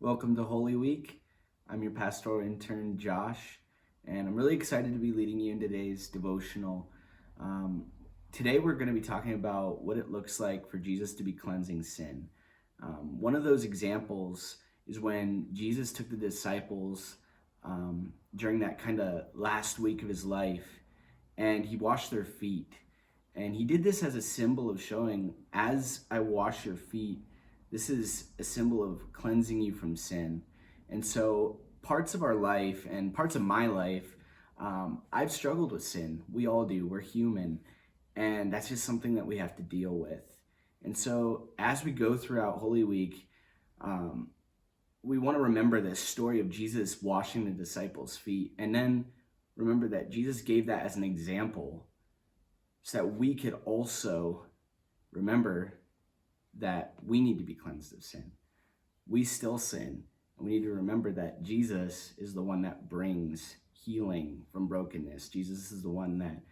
Welcome to Holy Week. I'm your Pastoral Intern Josh, and I'm really excited to be leading you in today's devotional. Today we're going to be talking about what it looks like for Jesus to be cleansing sin. One of those examples is when Jesus took the disciples during that kind of last week of his life, and he washed their feet. And he did this as a symbol of showing, as I wash your feet, this is a symbol of cleansing you from sin. And so parts of our life and parts of my life, I've struggled with sin. We all do. We're human. And that's just something that we have to deal with. And so as we go throughout Holy Week, we want to remember this story of Jesus washing the disciples' feet. And then remember that Jesus gave that as an example so that we could also remember that we need to be cleansed of sin. We still sin, and we need to remember that Jesus is the one that brings healing from brokenness. Jesus is the one that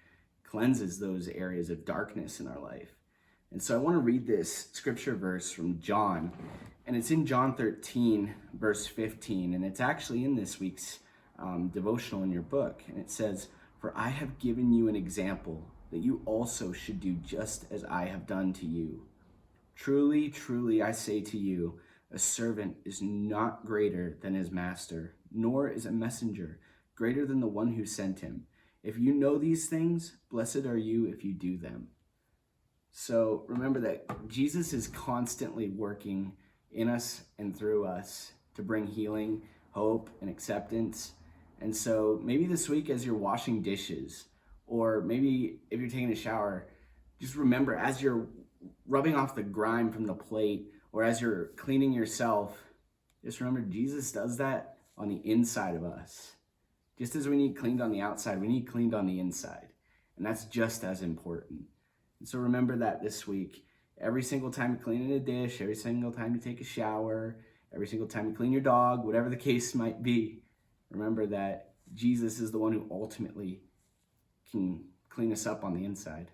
cleanses those areas of darkness in our life. And so I want to read this scripture verse from John, and it's in John 13, verse 15, and it's actually in this week's devotional in your book. And it says, "For I have given you an example that you also should do just as I have done to you. Truly, truly, I say to you, a servant is not greater than his master, nor is a messenger greater than the one who sent him. If you know these things, blessed are you if you do them." So remember that Jesus is constantly working in us and through us to bring healing, hope, and acceptance. And so maybe this week as you're washing dishes, or maybe if you're taking a shower, just remember as you're rubbing off the grime from the plate, or as you're cleaning yourself, just remember Jesus does that on the inside of us. Just as we need cleaned on the outside, we need cleaned on the inside. And that's just as important. And so remember that this week. Every single time you clean a dish, every single time you take a shower, every single time you clean your dog, whatever the case might be, remember that Jesus is the one who ultimately can clean us up on the inside.